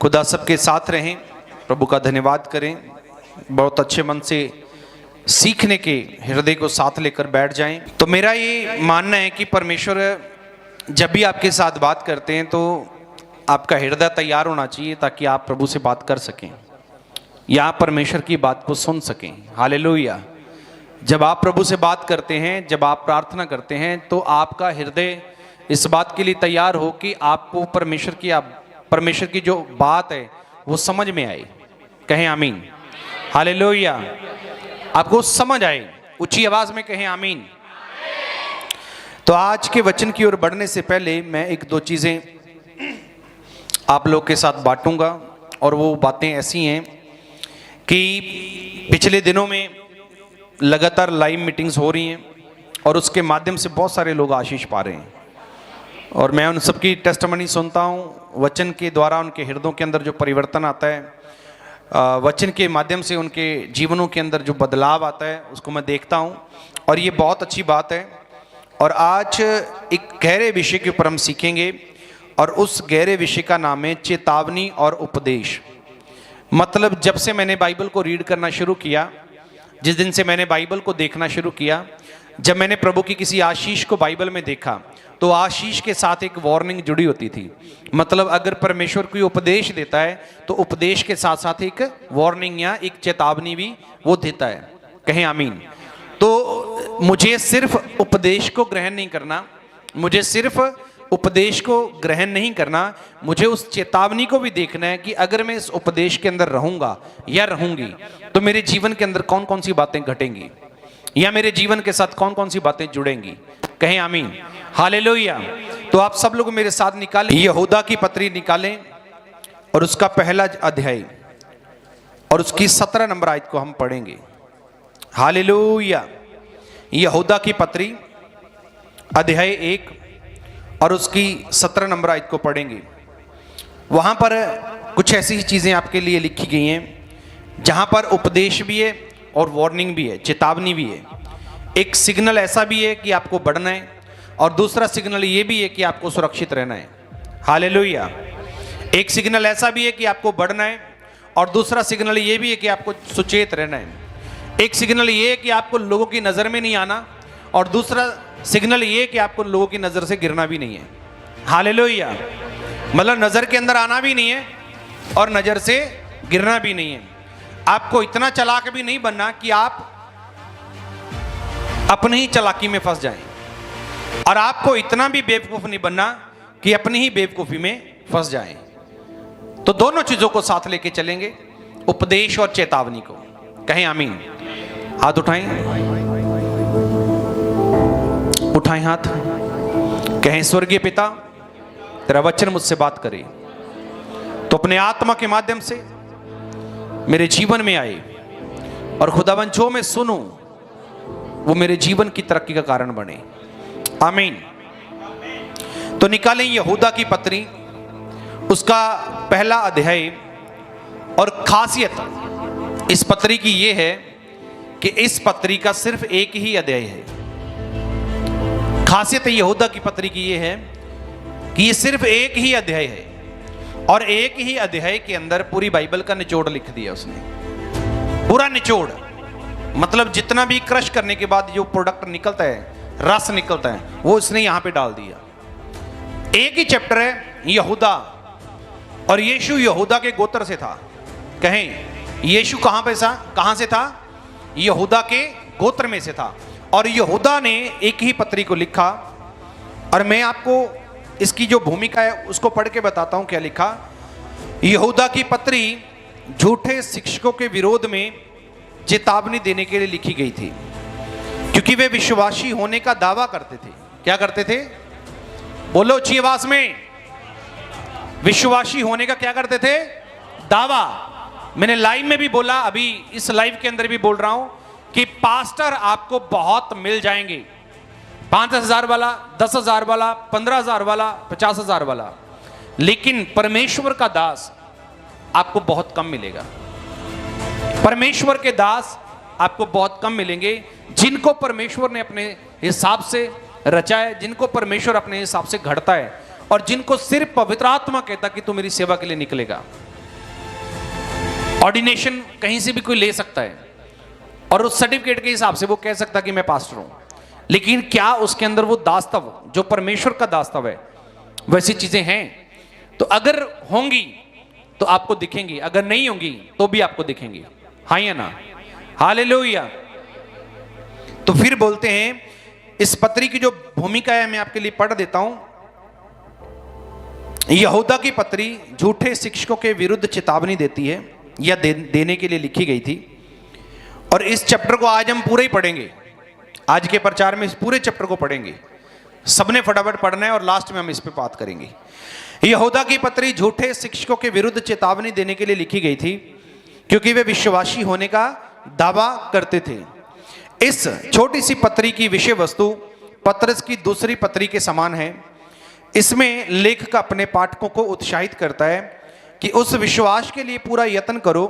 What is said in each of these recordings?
खुदा सबके साथ रहें, प्रभु का धन्यवाद करें, बहुत अच्छे मन से सीखने के हृदय को साथ लेकर बैठ जाएं। तो मेरा ये मानना है कि परमेश्वर जब भी आपके साथ बात करते हैं तो आपका हृदय तैयार होना चाहिए ताकि आप प्रभु से बात कर सकें या परमेश्वर की बात को सुन सकें। हालेलुया। जब आप प्रभु से बात करते हैं, जब आप प्रार्थना करते हैं, तो आपका हृदय इस बात के लिए तैयार हो कि आपको परमेश्वर की जो बात है वो समझ में आए। कहें आमीन। हालेलुया। आपको समझ आए, ऊंची आवाज में कहें आमीन। तो आज के वचन की ओर बढ़ने से पहले मैं एक दो चीजें आप लोग के साथ बांटूंगा, और वो बातें ऐसी हैं कि पिछले दिनों में लगातार लाइव मीटिंग्स हो रही हैं और उसके माध्यम से बहुत सारे लोग आशीष पा रहे हैं, और मैं उन सबकी टेस्टमनी सुनता हूँ। वचन के द्वारा उनके हृदयों के अंदर जो परिवर्तन आता है, वचन के माध्यम से उनके जीवनों के अंदर जो बदलाव आता है, उसको मैं देखता हूँ, और ये बहुत अच्छी बात है। और आज एक गहरे विषय के ऊपर हम सीखेंगे, और उस गहरे विषय का नाम है चेतावनी और उपदेश। मतलब जब से मैंने बाइबल को रीड करना शुरू किया, जिस दिन से मैंने बाइबल को देखना शुरू किया, जब मैंने प्रभु की किसी आशीष को बाइबल में देखा, तो आशीष के साथ एक वार्निंग जुड़ी होती थी। मतलब अगर परमेश्वर कोई उपदेश देता है तो उपदेश के साथ साथ एक वार्निंग या एक चेतावनी भी वो देता है। कहें आमीन। तो मुझे सिर्फ उपदेश को ग्रहण नहीं करना, मुझे सिर्फ उपदेश को ग्रहण नहीं करना, मुझे उस चेतावनी को भी देखना है कि अगर मैं इस उपदेश के अंदर रहूंगा या रहूंगी तो मेरे जीवन के अंदर कौन कौन सी बातें घटेंगी, या मेरे जीवन के साथ कौन कौन सी बातें जुड़ेंगी। कहें आमीन। हालेलुया। तो आप सब लोग मेरे साथ निकालें, यहूदा की पत्री निकालें, और उसका पहला अध्याय और उसकी 17 नंबर आयत को हम पढ़ेंगे। हालेलुया। यहूदा की पत्री अध्याय 1 और उसकी 17 नंबर आयत को पढ़ेंगे। वहां पर कुछ ऐसी चीजें आपके लिए लिखी गई हैं जहां पर उपदेश भी है और वार्निंग भी है, चेतावनी भी है। एक सिग्नल ऐसा भी है कि आपको बढ़ना है, और दूसरा सिग्नल ये भी है कि आपको सुरक्षित रहना है। हालेलुया। एक सिग्नल ऐसा भी है कि आपको बढ़ना है, और दूसरा सिग्नल ये भी है कि आपको सुचेत रहना है। एक सिग्नल ये है कि आपको लोगों की नज़र में नहीं आना, और दूसरा सिग्नल ये है कि आपको लोगों की नज़र से गिरना भी नहीं है। हालेलुया। मतलब नज़र के अंदर आना भी नहीं है और नज़र से गिरना भी नहीं है। आपको इतना चालाक भी नहीं बनना कि आप अपनी ही चालाकी में फंस जाएं, और आपको इतना भी बेवकूफ नहीं बनना कि अपनी ही बेवकूफी में फंस जाएं। तो दोनों चीजों को साथ लेके चलेंगे, उपदेश और चेतावनी को। कहें आमीन। हाथ उठाएं, उठाएं हाथ। कहें स्वर्गीय पिता, तेरा वचन मुझसे बात करे, तो अपने आत्मा के माध्यम से मेरे जीवन में आए, और खुदावन जो मैं सुनूं वो मेरे जीवन की तरक्की का कारण बने। आमीन। तो निकालें यहूदा की पत्री, उसका पहला अध्याय। और खासियत इस पत्री की यह है कि इस पत्री का सिर्फ एक ही अध्याय है। खासियत यहूदा की पत्री की यह है कि ये सिर्फ एक ही अध्याय है, और एक ही अध्याय के अंदर पूरी बाइबल का निचोड़ लिख दिया उसने। पूरा निचोड़, मतलब जितना भी क्रश करने के बाद जो प्रोडक्ट निकलता है, रस निकलता है, वो इसने यहां पे डाल दिया। एक ही चैप्टर है यहूदा, और यीशु यहूदा के गोत्र से था। कहें यीशु कहां से था? यहूदा के गोत्र में से था। और यहूदा ने एक ही पत्री को लिखा, और मैं आपको इसकी जो भूमिका है उसको पढ़ के बताता हूं क्या लिखा। यहूदा की पत्री झूठे शिक्षकों के विरोध में चेतावनी देने के लिए लिखी गई थी, क्योंकि वे विश्वासी होने का दावा करते थे। क्या करते थे? बोलो अच्छी आवाज में। विश्वासी होने का क्या करते थे? दावा। मैंने लाइव में भी बोला, अभी इस लाइव के अंदर भी बोल रहा हूं कि पास्टर आपको बहुत मिल जाएंगे। 5,000 वाला, 10,000 वाला, 15,000 वाला, 50,000 वाला, लेकिन परमेश्वर का दास आपको बहुत कम मिलेगा। परमेश्वर के दास आपको बहुत कम मिलेंगे, जिनको परमेश्वर ने अपने हिसाब से रचा है, जिनको परमेश्वर अपने हिसाब से घड़ता है, और जिनको सिर्फ पवित्र आत्मा कहता कि तू मेरी सेवा के लिए निकलेगा। ऑर्डिनेशन कहीं से भी कोई ले सकता है और उस सर्टिफिकेट के हिसाब से वो कह सकता कि मैं पास्टर हूं, लेकिन क्या उसके अंदर वो दास्तव जो परमेश्वर का दास्तव है वैसी चीजें हैं? तो अगर होंगी तो आपको दिखेंगी, अगर नहीं होंगी तो भी आपको दिखेंगी। हाँ या ना? हालेलुया। तो फिर बोलते हैं, इस पत्री की जो भूमिका है मैं आपके लिए पढ़ देता हूं। यहूदा की पत्री झूठे शिक्षकों के विरुद्ध चेतावनी देती है, या देने के लिए लिखी गई थी। और इस चैप्टर को आज हम पूरे ही पढ़ेंगे, आज के प्रचार में इस पूरे चैप्टर को पढ़ेंगे, सबने फटाफट पढ़ना है और लास्ट में हम इस पे बात करेंगे। यहूदा की पत्री झूठे शिक्षकों के विरुद्ध चेतावनी देने के लिए लिखी गई थी, क्योंकि वे विश्वासी होने का दावा करते थे। इस छोटी सी पत्री की विषय वस्तु पत्रस की दूसरी पत्री के समान है। इसमें लेखक अपने पाठकों को उत्साहित करता है कि उस विश्वास के लिए पूरा यत्न करो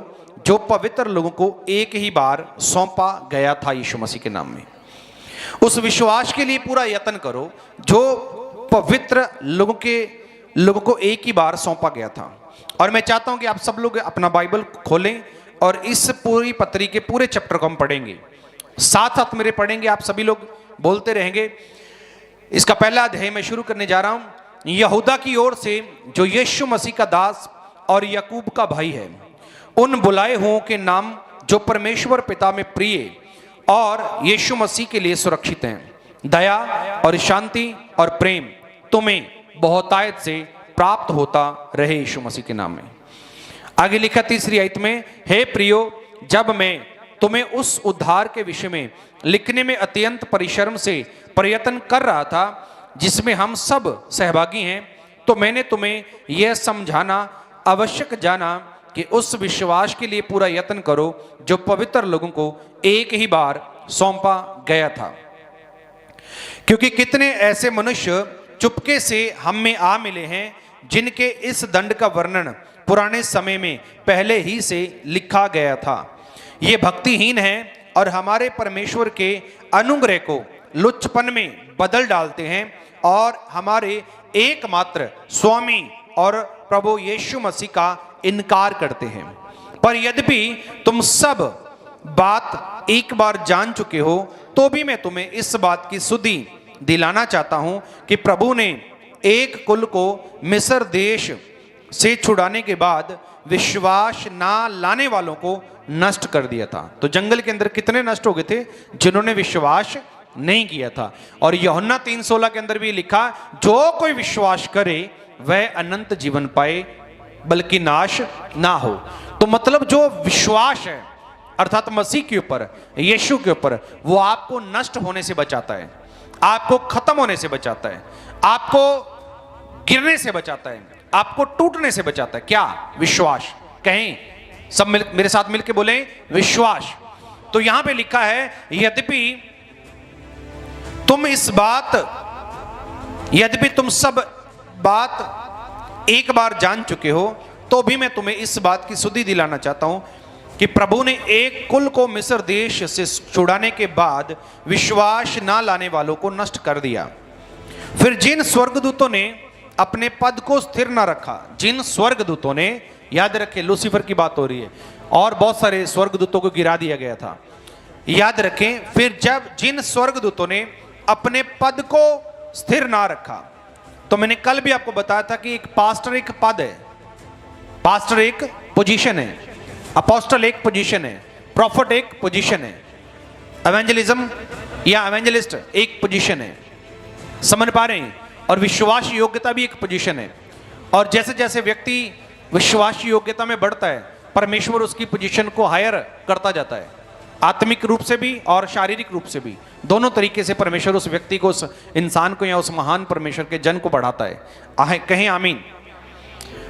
जो पवित्र लोगों को एक ही बार सौंपा गया था यीशु मसीह के नाम में। उस विश्वास के लिए पूरा यत्न करो जो पवित्र लोगों को एक ही बार सौंपा गया था। और मैं चाहता हूं कि आप सब लोग अपना बाइबल खोलें और इस पूरी पत्री के पूरे चैप्टर को हम पढ़ेंगे, साथ साथ मेरे पढ़ेंगे, आप सभी लोग बोलते रहेंगे। इसका पहला अध्याय मैं शुरू करने जा रहा हूं। यहूदा की ओर से जो यीशु मसीह का दास और याकूब का भाई है, उन बुलाए हुओं के नाम जो परमेश्वर पिता में प्रिय और यीशु मसीह के लिए सुरक्षित हैं, दया और शांति और प्रेम तुम्हें बहुतायत से प्राप्त होता रहे यीशु मसीह के नाम में। आगे लिखा तीसरी आयत में, हे प्रियो, जब मैं तुम्हें उस उद्धार के विषय में लिखने में अत्यंत परिश्रम से प्रयत्न कर रहा था जिसमें हम सब सहभागी हैं, तो मैंने तुम्हें यह समझाना आवश्यक जाना कि उस विश्वास के लिए पूरा यत्न करो जो पवित्र लोगों को एक ही बार सौंपा गया था। क्योंकि कितने ऐसे मनुष्य चुपके से हम में आ मिले हैं जिनके इस दंड का वर्णन पुराने समय में पहले ही से लिखा गया था। ये भक्तिहीन है और हमारे परमेश्वर के अनुग्रह को लुच्चपन में बदल डालते हैं और हमारे एकमात्र स्वामी और प्रभु यीशु मसीह का इनकार करते हैं। पर यद्यपि तुम सब बात एक बार जान चुके हो, तो भी मैं तुम्हें इस बात की सुधि दिलाना चाहता हूं कि प्रभु ने एक कुल को मिस्र देश से छुड़ाने के बाद विश्वास ना लाने वालों को नष्ट कर दिया था। तो जंगल के अंदर कितने नष्ट हो गए थे? जिन्होंने विश्वास नहीं किया था। और यूहन्ना 3:16 के अंदर भी लिखा, जो कोई विश्वास करे वह अनंत जीवन पाए बल्कि नाश ना हो। तो मतलब जो विश्वास है अर्थात मसीह के ऊपर, यीशु के ऊपर, वो आपको नष्ट होने से बचाता है, आपको खत्म होने से बचाता है, आपको गिरने से बचाता है, आपको टूटने से बचाता है। क्या? विश्वास। कहें सब मेरे साथ मिलके बोले, विश्वास। तो यहां पे लिखा है, यद्यपि तुम सब बात एक बार जान चुके हो, तो भी मैं तुम्हें इस बात की सुधि दिलाना चाहता हूं कि प्रभु ने एक कुल को मिस्र देश से छुड़ाने के बाद विश्वास ना लाने वालों को नष्ट कर दिया। फिर जिन स्वर्गदूतों ने अपने पद को स्थिर ना रखा, जिन स्वर्गदूतों ने, याद रखें लूसीफर की बात हो रही है, और बहुत सारे स्वर्गदूतों को गिरा दिया गया था, याद रखें। फिर जब जिन स्वर्गदूतों ने अपने पद को स्थिर ना रखा, तो मैंने कल भी आपको बताया था कि एक पास्टर एक पद है, पास्टर एक पोजीशन है, अपोस्टल एक पोजीशन है, प्रॉफिट एक पोजीशन है, एवेंजलिज्म या एवेंजलिस्ट एक पोजीशन है, समझ पा रहे हैं? और विश्वास योग्यता भी एक पोजीशन है। और जैसे जैसे व्यक्ति विश्वास योग्यता में बढ़ता है, परमेश्वर उसकी पोजीशन को हायर करता जाता है, आत्मिक रूप से भी और शारीरिक रूप से भी, दोनों तरीके से परमेश्वर उस व्यक्ति को, उस इंसान को या उस महान परमेश्वर के जन को बढ़ाता है। कहें आमीन।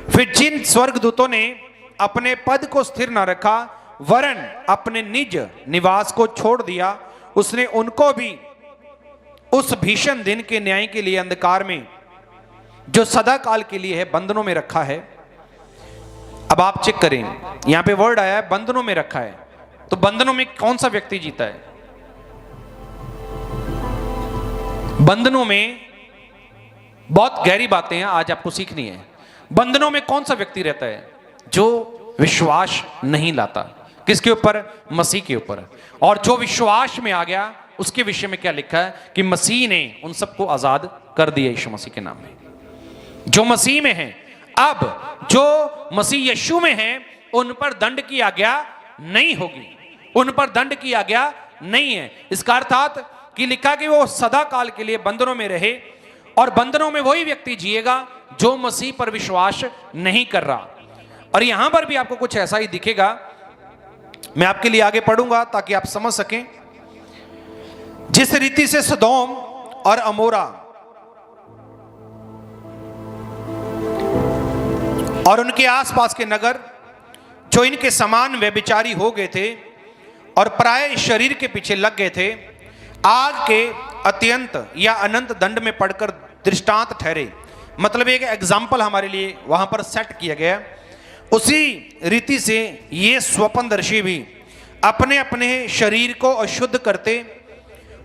फिर जिन स्वर्गदूतों ने अपने पद को स्थिर न रखा वरन अपने निज निवास को छोड़ दिया, उसने उनको भी उस भीषण दिन के न्याय के लिए अंधकार में, जो सदा काल के लिए है, बंधनों में रखा है। अब आप चेक करें, यहां पे वर्ड आया है बंधनों में रखा है, तो बंधनों में कौन सा व्यक्ति जीता है? बंधनों में बहुत गहरी बातें हैं, आज आपको सीखनी है। बंधनों में कौन सा व्यक्ति रहता है? जो विश्वास नहीं लाता। किसके ऊपर? मसीह के ऊपर। और जो विश्वास में आ गया उसके विषय में क्या लिखा है कि मसीह ने उन सबको आजाद कर दिया यीशु मसीह के नाम में। जो मसीह में है, अब जो मसीह यीशु में है उन पर दंड की आज्ञा नहीं होगी, उन पर दंड की आज्ञा नहीं है। इसका अर्थात कि लिखा कि वो सदा काल के लिए बंधनों में रहे, और बंधनों में वही व्यक्ति जिएगा जो मसीह पर विश्वास नहीं कर रहा। और यहां पर भी आपको कुछ ऐसा ही दिखेगा। मैं आपके लिए आगे पढ़ूंगा ताकि आप समझ सकें। जिस रीति से सदोम और अमोरा और उनके आसपास के नगर जो इनके समान व्यभिचारी हो गए थे और पराये शरीर के पीछे लग गए थे, आग के अत्यंत या अनंत दंड में पड़कर दृष्टांत ठहरे। मतलब एक एग्जाम्पल हमारे लिए वहां पर सेट किया गया। उसी रीति से ये स्वप्नदर्शी भी अपने अपने शरीर को अशुद्ध करते,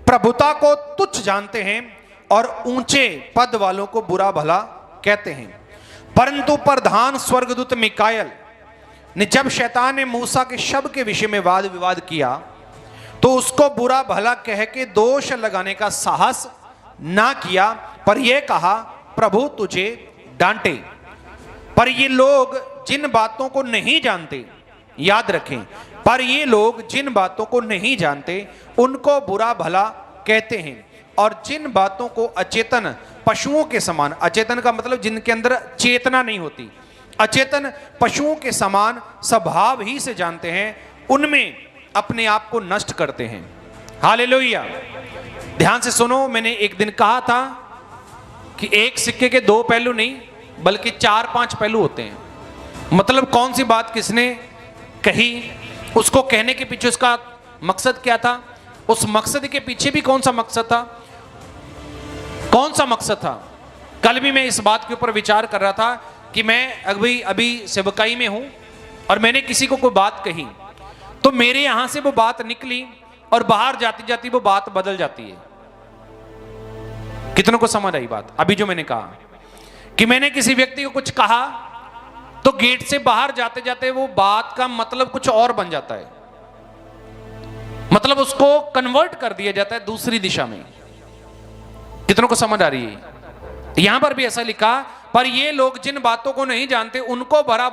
प्रभुता को तुच्छ जानते हैं और ऊंचे पद वालों को बुरा भला कहते हैं। परंतु प्रधान स्वर्गदूत मिकाएल ने जब शैतान ने मूसा के शब्द के विषय में वाद विवाद किया तो उसको बुरा भला कह के दोष लगाने का साहस ना किया, पर यह कहा, प्रभु तुझे डांटे। पर ये लोग जिन बातों को नहीं जानते, याद रखें, पर ये लोग जिन बातों को नहीं जानते उनको बुरा भला कहते हैं, और जिन बातों को अचेतन पशुओं के समान, अचेतन का मतलब जिनके अंदर चेतना नहीं होती, अचेतन पशुओं के समान स्वभाव ही से जानते हैं, उनमें अपने आप को नष्ट करते हैं। हालेलुया। ध्यान से सुनो, मैंने एक दिन कहा था कि एक सिक्के के दो पहलू नहीं बल्कि 4-5 पहलू होते हैं। मतलब कौन सी बात किसने कही, उसको कहने के पीछे उसका मकसद क्या था, उस मकसद के पीछे भी कौन सा मकसद था, कौन सा मकसद था। कल भी मैं इस बात के ऊपर विचार कर रहा था कि मैं अभी सेवकाई में हूं और मैंने किसी को कोई बात कही तो मेरे यहां से वो बात निकली और बाहर जाती जाती वो बात बदल जाती है। कितनों को समझ आई बात? अभी जो मैंने कहा कि मैंने किसी व्यक्ति को कुछ कहा तो गेट से बाहर जाते जाते वो बात का मतलब कुछ और बन जाता है, मतलब उसको कन्वर्ट कर दिया जाता है दूसरी दिशा में। कितनों को समझ आ रही है? यहां पर भी ऐसा लिखा, पर ये लोग जिन बातों को नहीं जानते उनको बुरा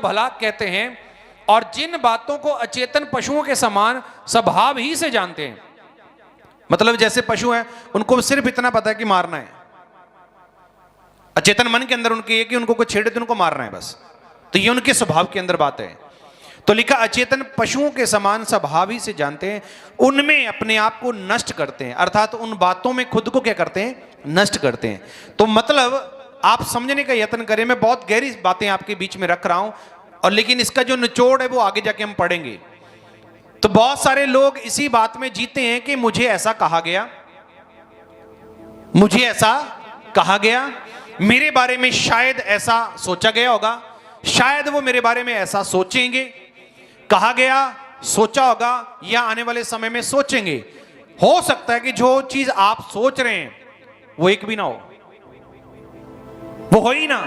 भला कहते हैं, और जिन बातों को अचेतन पशुओं के समान स्वभाव ही से जानते हैं। मतलब जैसे पशु हैं उनको सिर्फ इतना पता है कि मारना है, अचेतन मन के अंदर उनके ये कि उनको कोई छेड़े तो उनको मारना है बस, तो ये उनके स्वभाव के अंदर बात है। तो लिखा अचेतन पशुओं के समान स्वभाव ही से जानते हैं, उनमें अपने आप को नष्ट करते हैं, अर्थात उन बातों में खुद को क्या करते हैं, नष्ट करते हैं। तो मतलब आप समझने का यत्न करें, मैं बहुत गहरी बातें आपके बीच में रख रहा हूं, और लेकिन इसका जो निचोड़ है वो आगे जाके हम पढ़ेंगे। तो बहुत सारे लोग इसी बात में जीते हैं कि मुझे ऐसा कहा गया, मुझे ऐसा कहा गया, मेरे बारे में शायद ऐसा सोचा गया होगा, शायद वो मेरे बारे में ऐसा सोचेंगे, कहा गया, सोचा होगा, या आने वाले समय में सोचेंगे। हो सकता है कि जो चीज आप सोच रहे हैं वो एक भी ना हो, वो हो ही ना,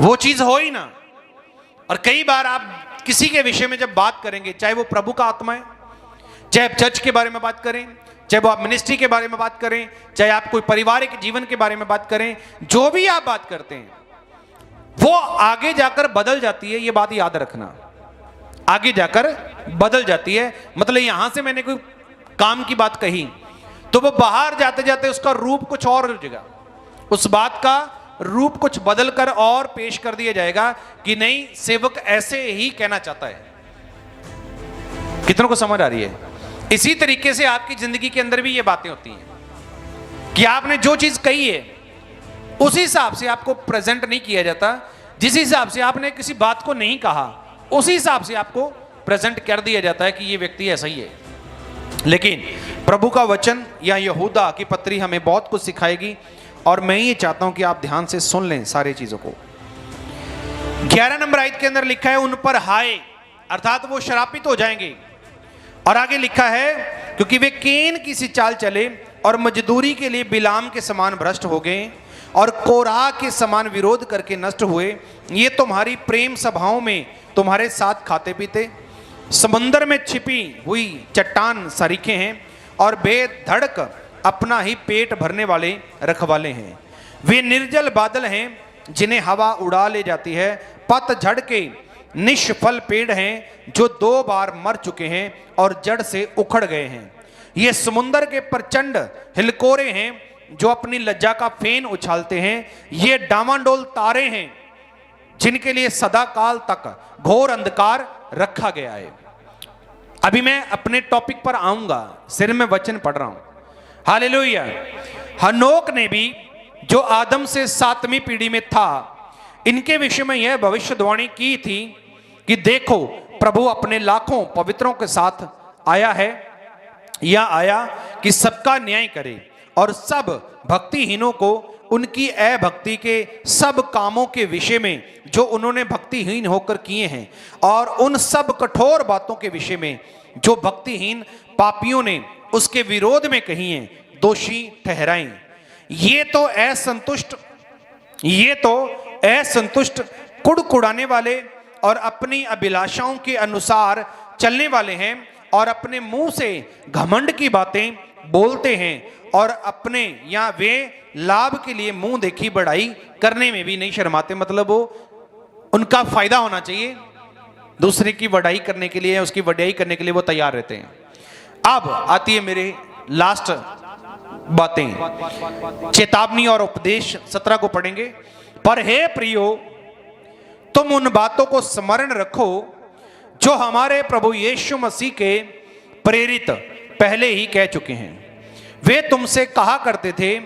वो चीज हो ही ना। और कई बार आप किसी के विषय में जब बात करेंगे, चाहे वो प्रभु का आत्मा है, चाहे आप चर्च के बारे में बात करें, चाहे वो आप मिनिस्ट्री के बारे में बात करें, चाहे आप कोई पारिवारिक जीवन के बारे में बात करें, जो भी आप बात करते हैं वो आगे जाकर बदल जाती है। ये बात याद रखना, आगे जाकर बदल जाती है। मतलब यहां से मैंने कोई काम की बात कही तो वो बाहर जाते जाते उसका रूप कुछ और हो जाएगा, उस बात का रूप कुछ बदल कर और पेश कर दिया जाएगा कि नहीं, सेवक ऐसे ही कहना चाहता है। कितनों को समझ आ रही है? इसी तरीके से आपकी जिंदगी के अंदर भी ये बातें होती हैं कि आपने जो चीज कही है उस हिसाब से आपको प्रेजेंट नहीं किया जाता, जिस हिसाब से आपने किसी बात को नहीं कहा उसी हिसाब से आपको प्रेजेंट कर दिया जाता है कि ये व्यक्ति ऐसा ही है। लेकिन प्रभु का वचन या यहूदा की पत्री हमें बहुत कुछ सिखाएगी, और मैं ये चाहता हूं कि आप ध्यान से सुन लें सारी चीजों को। 11 नंबर आयत के अंदर लिखा है, उन पर हाय, अर्थात वो श्रापित हो जाएंगे। और आगे लिखा है, क्योंकि वे केन की सी चाल चले और मजदूरी के लिए बिलाम के समान भ्रष्ट हो गए और कोरह के समान विरोध करके नष्ट हुए। ये तुम्हारी प्रेम सभाओं में तुम्हारे साथ खाते पीते, समंदर में छिपी हुई चट्टान सरीखे हैं और बेधड़क अपना ही पेट भरने वाले रखवाले हैं। वे निर्जल बादल हैं जिन्हें हवा उड़ा ले जाती है, पतझड़ के निष्फल पेड़ हैं जो 2 बार मर चुके हैं और जड़ से उखड़ गए हैं। ये समुंदर के प्रचंड हिलकोरे हैं जो अपनी लज्जा का फेन उछालते हैं। ये डामाडोल तारे हैं जिनके लिए सदा काल तक घोर अंधकार रखा गया है। अभी मैं अपने टॉपिक पर आऊंगा, सिर में वचन पढ़ रहा हूं। हालेलुया। हनोक ने भी जो आदम से 7वीं पीढ़ी में था, इनके विषय में यह भविष्यवाणी की थी कि देखो प्रभु अपने लाखों पवित्रों के साथ आया है या आया कि सबका न्याय करे और सब भक्तिहीनों को उनकी अभक्ति के सब कामों के विषय में जो उन्होंने भक्तिहीन होकर किए हैं और उन सब कठोर बातों के विषय में जो भक्तिहीन पापियों ने उसके विरोध में कही हैं, दोषी ठहराएं। ये तो असंतुष्ट कुड़कुड़ाने वाले और अपनी अभिलाषाओं के अनुसार चलने वाले हैं और अपने मुंह से घमंड की बातें बोलते हैं और अपने या वे लाभ के लिए मुंह देखी बढ़ाई करने में भी नहीं शर्माते। मतलब वो उनका फायदा होना चाहिए, दूसरे की बढ़ाई करने के लिए, उसकी बढ़ाई करने के लिए वो तैयार रहते हैं। अब आती है मेरे लास्ट बातें, चेतावनी और उपदेश। 17 को पढ़ेंगे। पर हे प्रियो, तुम उन बातों को स्मरण रखो जो हमारे प्रभु यीशु मसीह के प्रेरित पहले ही कह चुके हैं। वे तुमसे कहा करते थे,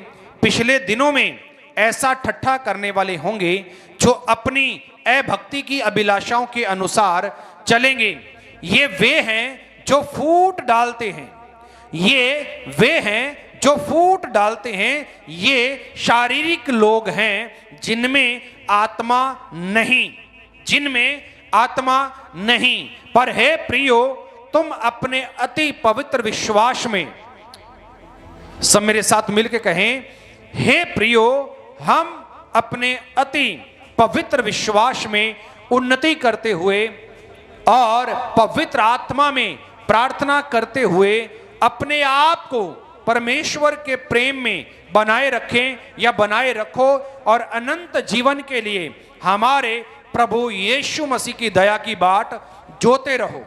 पिछले दिनों में ऐसा ठट्ठा करने वाले होंगे जो अपनी अभक्ति की अभिलाषाओं के अनुसार चलेंगे। ये वे हैं जो फूट डालते हैं, ये वे हैं जो फूट डालते हैं। ये शारीरिक लोग हैं जिनमें आत्मा नहीं। पर हे प्रियो, तुम अपने अति पवित्र विश्वास में, सब मेरे साथ मिलकर कहें, हे प्रियो, हम अपने अति पवित्र विश्वास में उन्नति करते हुए और पवित्र आत्मा में प्रार्थना करते हुए अपने आप को परमेश्वर के प्रेम में बनाए रखें या बनाए रखो और अनंत जीवन के लिए हमारे प्रभु यीशु मसीह की दया की बाट जोते रहो।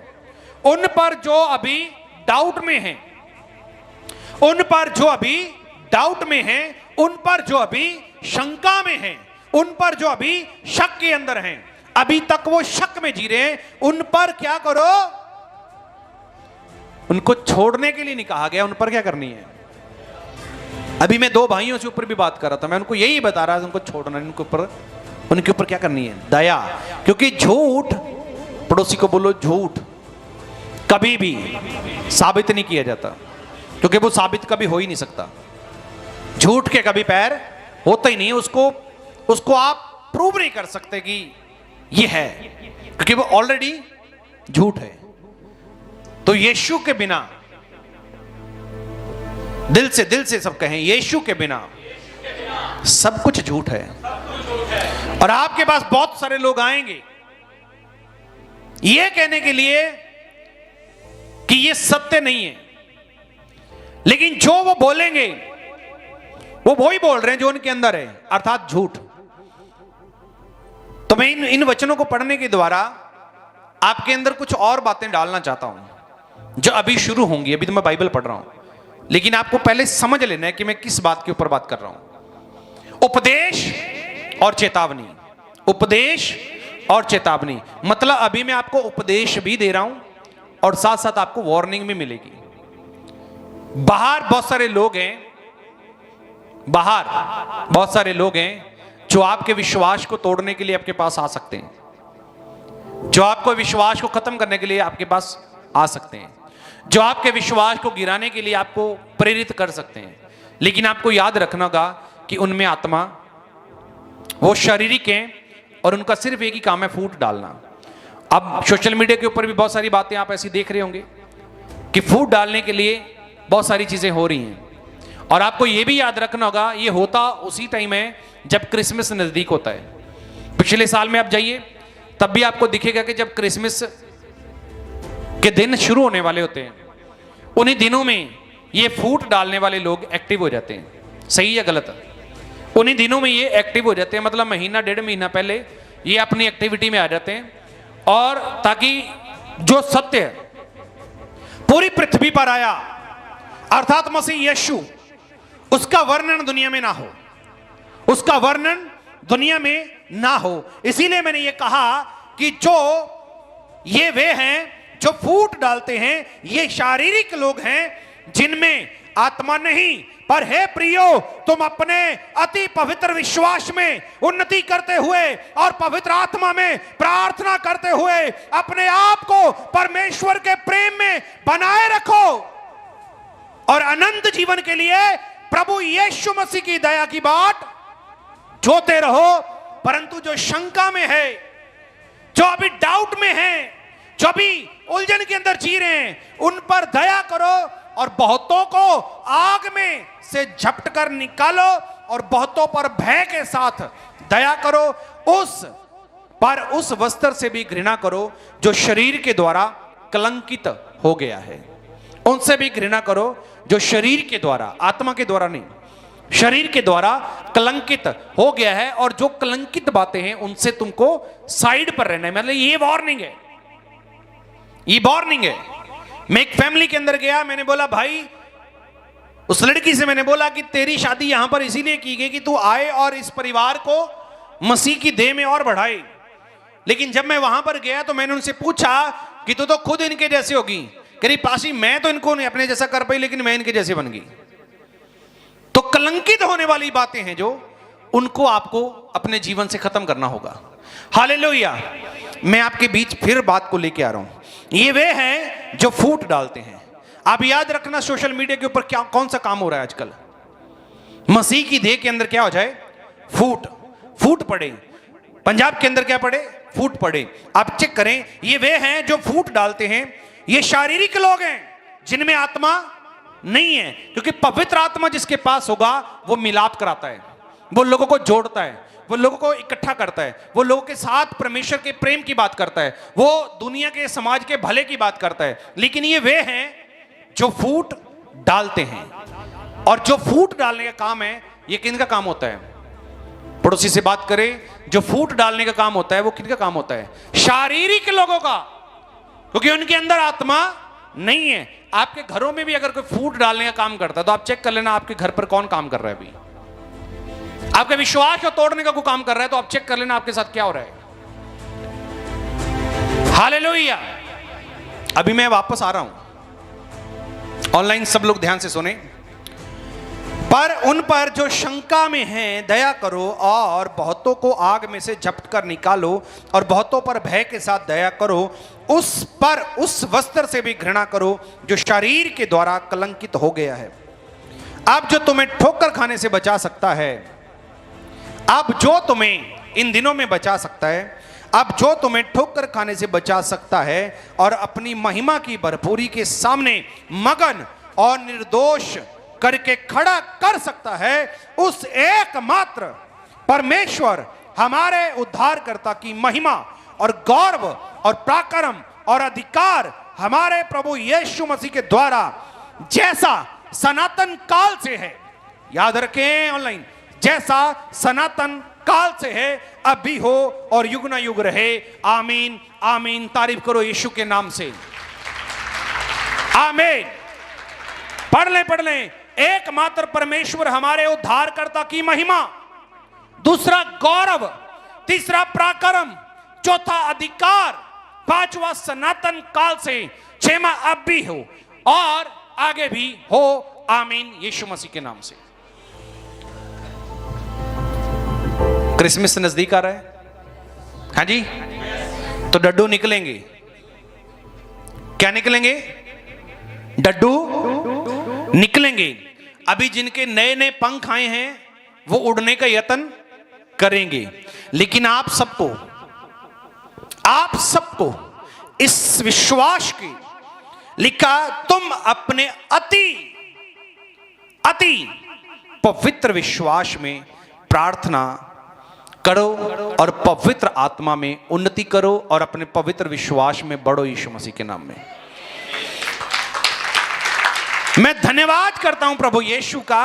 उन पर जो अभी डाउट में हैं, उन पर जो अभी डाउट में हैं, उन पर जो अभी शंका में हैं, उन पर जो अभी शक के अंदर हैं, अभी तक वो शक में जी रहे हैं, उन पर क्या करो? उनको छोड़ने के लिए नहीं कहा गया, उन पर क्या करनी है? अभी मैं 2 भाइयों से ऊपर भी बात कर रहा था, मैं उनको यही बता रहा था, उनको छोड़ना, उनके ऊपर क्या करनी है? दया। क्योंकि झूठ, पड़ोसी को बोलो, झूठ कभी भी साबित नहीं किया जाता, क्योंकि वो साबित कभी हो ही नहीं सकता। झूठ के कभी पैर होता ही नहीं है, उसको आप प्रूव नहीं कर सकते कि ये है, क्योंकि वो ऑलरेडी झूठ है। तो यीशु के बिना, दिल से सब कहें, यीशु के बिना सब कुछ झूठ है। और आपके पास बहुत सारे लोग आएंगे ये कहने के लिए कि ये सत्य नहीं है, लेकिन जो वो बोलेंगे वो ही बोल रहे हैं जो उनके अंदर है, अर्थात झूठ। तो मैं इन वचनों को पढ़ने के द्वारा आपके अंदर कुछ और बातें डालना चाहता हूं जो अभी शुरू होंगी। अभी तो मैं बाइबल पढ़ रहा हूं, लेकिन आपको पहले समझ लेना है कि मैं किस बात के ऊपर बात कर रहा हूं। उपदेश और चेतावनी, उपदेश और चेतावनी। मतलब अभी मैं आपको उपदेश भी दे रहा हूं और साथ साथ आपको वार्निंग भी मिलेगी। बाहर बहुत सारे लोग हैं, बाहर बहुत सारे लोग हैं जो आपके विश्वास को तोड़ने के लिए आपके पास आ सकते हैं, जो आपको विश्वास को खत्म करने के लिए आपके पास आ सकते हैं, जो आपके विश्वास को गिराने के लिए आपको प्रेरित कर सकते हैं। लेकिन आपको याद रखना होगा कि उनमें आत्मा, वो शारीरिक हैं और उनका सिर्फ एक ही काम है, फूट डालना। अब सोशल मीडिया के ऊपर भी बहुत सारी बातें आप ऐसी देख रहे होंगे कि फूट डालने के लिए बहुत सारी चीजें हो रही हैं, और आपको यह भी याद रखना होगा, यह होता उसी टाइम है जब क्रिसमस नजदीक होता है। पिछले साल में आप जाइए तब भी आपको दिखेगा कि जब क्रिसमस के दिन शुरू होने वाले होते हैं, उन्हीं दिनों में ये फूट डालने वाले लोग एक्टिव हो जाते हैं। सही या गलत? उन्हीं दिनों में ये एक्टिव हो जाते हैं, मतलब महीना 1.5 महीना पहले ये अपनी एक्टिविटी में आ जाते हैं, और ताकि जो सत्य पूरी पृथ्वी पर आया अर्थात मसीह यीशु, उसका वर्णन दुनिया में ना हो, उसका वर्णन दुनिया में ना हो। इसीलिए मैंने ये कहा कि जो ये वे हैं जो फूट डालते हैं, ये शारीरिक लोग हैं जिनमें आत्मा नहीं। पर हे प्रियो, तुम अपने अति पवित्र विश्वास में उन्नति करते हुए और पवित्र आत्मा में प्रार्थना करते हुए अपने आप को परमेश्वर के प्रेम में बनाए रखो और अनंत जीवन के लिए प्रभु यीशु मसीह की दया की बाट जोते रहो। परंतु जो शंका में है, जो अभी डाउट में है, जो अभी उलझन के अंदर जी रहे हैं, उन पर दया करो और बहुतों को आग में से झपट कर निकालो और बहुतों पर भय के साथ दया करो। उस वस्त्र से भी घृणा करो जो शरीर के द्वारा कलंकित हो गया है। उनसे भी घृणा करो जो शरीर के द्वारा, आत्मा के द्वारा नहीं, शरीर के द्वारा कलंकित हो गया है। और जो कलंकित बातें हैं उनसे तुमको साइड पर रहना है। मतलब ये वार्निंग है, ये वार्निंग है। मैं एक फैमिली के अंदर गया, मैंने बोला भाई, उस लड़की से मैंने बोला कि तेरी शादी यहां पर इसीलिए की गई कि तू आए और इस परिवार को मसीह की देह में और बढ़ाए। लेकिन जब मैं वहां पर गया तो मैंने उनसे पूछा कि तू तो खुद इनके जैसी होगी। कह रही पासी, मैं तो इनको नहीं अपने जैसा कर पाई, लेकिन मैं इनके जैसे बन गई। तो कलंकित होने वाली बातें हैं जो उनको आपको अपने जीवन से खत्म करना होगा। हालेलुया। मैं आपके बीच फिर बात को लेके आ रहा हूं। ये वे हैं जो फूट डालते हैं। आप याद रखना, सोशल मीडिया के ऊपर क्या कौन सा काम हो रहा है आजकल। मसीह की देह के अंदर क्या हो जाए? फूट पड़े। पंजाब के अंदर क्या पड़े? फूट पड़े। आप चेक करें, ये वे हैं जो फूट डालते हैं। ये शारीरिक लोग हैं जिनमें आत्मा नहीं है, क्योंकि पवित्र आत्मा जिसके पास होगा वो मिलाप कराता है, वो लोगों को जोड़ता है, वो लोगों को इकट्ठा करता है, वो लोगों के साथ परमेश्वर के प्रेम की बात करता है, वो दुनिया के समाज के भले की बात करता है। लेकिन ये वे हैं जो फूट डालते हैं। और जो फूट डालने का काम है, ये किन का काम होता है? पड़ोसी से बात करें, जो फूट डालने का काम होता है वो किन का काम होता है? शारीरिक लोगों का, क्योंकि उनके अंदर आत्मा नहीं है। आपके घरों में भी अगर कोई फूट डालने का काम करता है तो आप चेक कर लेना आपके घर पर कौन काम कर रहा है। अभी आपके विश्वास को तोड़ने का कोई काम कर रहा है तो आप चेक कर लेना आपके साथ क्या हो रहा है। हालेलुया। अभी मैं वापस आ रहा हूं, ऑनलाइन सब लोग ध्यान से सुने। पर उन पर जो शंका में हैं दया करो और बहुतों को आग में से झपट कर निकालो और बहुतों पर भय के साथ दया करो। उस पर उस वस्त्र से भी घृणा करो जो शरीर के द्वारा कलंकित हो गया है। अब जो तुम्हें ठोकर खाने से बचा सकता है, अब जो तुम्हें इन दिनों में बचा सकता है, अब जो तुम्हें ठोकर खाने से बचा सकता है और अपनी महिमा की भरपूरी के सामने मगन और निर्दोष करके खड़ा कर सकता है, उस एकमात्र परमेश्वर हमारे उद्धारकर्ता की महिमा और गौरव और पराक्रम और अधिकार हमारे प्रभु यीशु मसीह के द्वारा जैसा सनातन काल से है। याद रखें ऑनलाइन, जैसा सनातन काल से है, अब भी हो और युग ना युग रहे। आमीन आमीन। तारीफ करो यीशु के नाम से। आमीन। पढ़ लें। एकमात्र परमेश्वर हमारे उद्धारकर्ता की महिमा, दूसरा गौरव, तीसरा पराक्रम, चौथा अधिकार, पांचवा सनातन काल से, छठवां अब भी हो और आगे भी हो। आमीन यीशु मसीह के नाम से। क्रिसमस नजदीक आ रहा है। हाँ जी, तो डड्डू निकलेंगे। क्या निकलेंगे? डड्डू निकलेंगे। अभी जिनके नए नए पंख आए हैं वो उड़ने का यत्न करेंगे, लेकिन आप सबको इस विश्वास की लिखा, तुम अपने अति पवित्र विश्वास में प्रार्थना करो और पवित्र आत्मा में उन्नति करो और अपने पवित्र विश्वास में बढ़ो यीशु मसीह के नाम में। मैं धन्यवाद करता हूं प्रभु यीशु का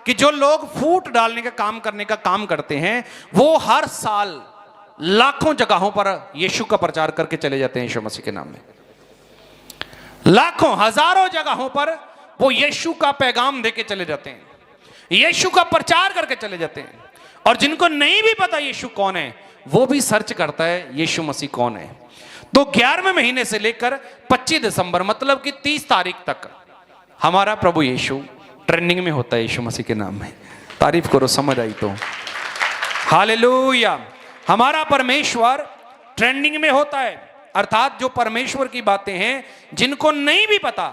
कि जो लोग फूट डालने का काम करने का काम करते हैं वो हर साल लाखों जगहों पर यीशु का प्रचार करके चले जाते हैं यीशु मसीह के नाम में। लाखों हजारों जगहों पर वो यीशु का पैगाम देके चले जाते हैं, यीशु का प्रचार करके चले जाते हैं। और जिनको नहीं भी पता यीशु कौन है वो भी सर्च करता है यीशु मसीह कौन है। तो 11वें महीने से लेकर 25 दिसंबर मतलब कि 30 तारीख तक हमारा प्रभु यीशु ट्रेंडिंग में होता है यीशु मसीह के नाम में। तारीफ करो, समझ आई तो। हालेलुया। हमारा परमेश्वर ट्रेंडिंग में होता है, अर्थात जो परमेश्वर की बातें हैं जिनको नहीं भी पता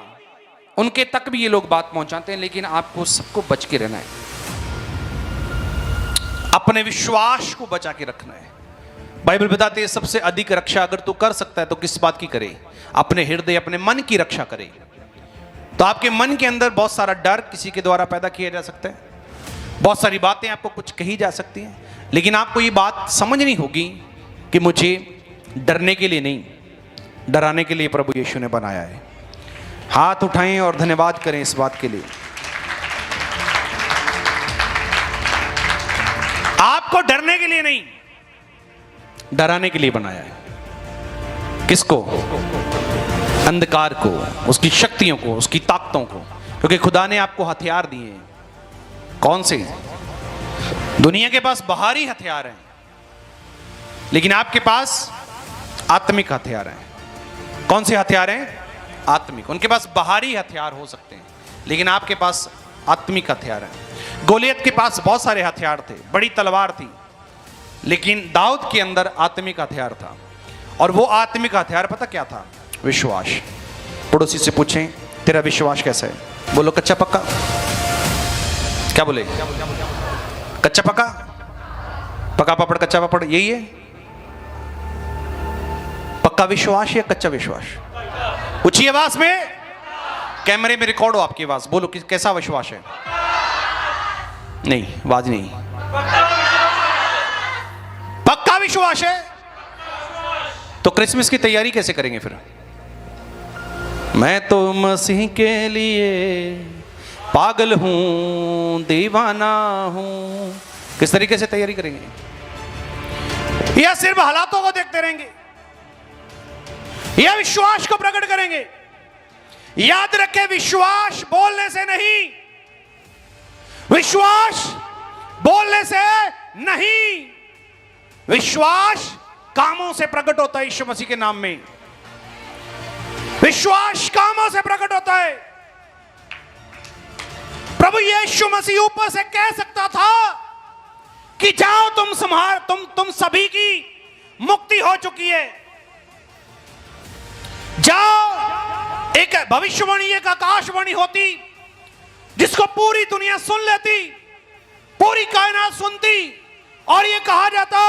उनके तक भी ये लोग बात पहुंचाते हैं। लेकिन आपको सबको बच के रहना है, अपने विश्वास को बचा के रखना है। बाइबल बताते हैं सबसे अधिक रक्षा अगर तू कर सकता है तो किस बात की करे? अपने हृदय, अपने मन की रक्षा करे। तो आपके मन के अंदर बहुत सारा डर किसी के द्वारा पैदा किया जा सकता है, बहुत सारी बातें आपको कुछ कही जा सकती हैं, लेकिन आपको ये बात समझनी होगी कि मुझे डरने के लिए नहीं, डराने के लिए प्रभु यीशु ने बनाया है। हाथ उठाएं और धन्यवाद करें इस बात के लिए। आपको डरने के लिए नहीं, डराने के लिए बनाया है। किसको? अंधकार को, उसकी शक्तियों को, उसकी ताकतों को। क्योंकि खुदा ने आपको हथियार दिए हैं। कौन से? दुनिया के पास बाहरी हथियार हैं, लेकिन आपके पास आत्मिक हथियार हैं। कौन से हथियार हैं? आत्मिक। उनके पास बाहरी हथियार हो सकते हैं, लेकिन आपके पास आत्मिक हथियार हैं। गोलियत के पास बहुत सारे हथियार थे, बड़ी तलवार थी, लेकिन दाऊद के अंदर आत्मिक हथियार था। और वो आत्मिक हथियार पता क्या था? विश्वास। पड़ोसी से पूछें तेरा विश्वास कैसा है? बोलो कच्चा पक्का। क्या बोले? कच्चा पक्का, पका पापड़ कच्चा पापड़, यही है पक्का विश्वास या कच्चा विश्वास? ऊंची आवाज में, कैमरे में रिकॉर्ड हो आपकी आवाज, बोलो कैसा विश्वास है? नहीं, आवाज नहीं। पक्का विश्वास है तो क्रिसमस की तैयारी कैसे करेंगे फिर? मैं तो मसीह के लिए पागल हूं, दीवाना हूं। किस तरीके से तैयारी करेंगे? या सिर्फ हालातों को देखते रहेंगे, या विश्वास को प्रकट करेंगे? याद रखें, विश्वास बोलने से नहीं, विश्वास बोलने से नहीं, विश्वास कामों से प्रकट होता है। यीशु मसीह के नाम में विश्वास कामों से प्रकट होता है। प्रभु यीशु मसीह ऊपर से कह सकता था कि जाओ तुम सभी की मुक्ति हो चुकी है, जाओ। एक भविष्यवाणी, एक आकाशवाणी होती जिसको पूरी दुनिया सुन लेती, पूरी कायनात सुनती, और ये कहा जाता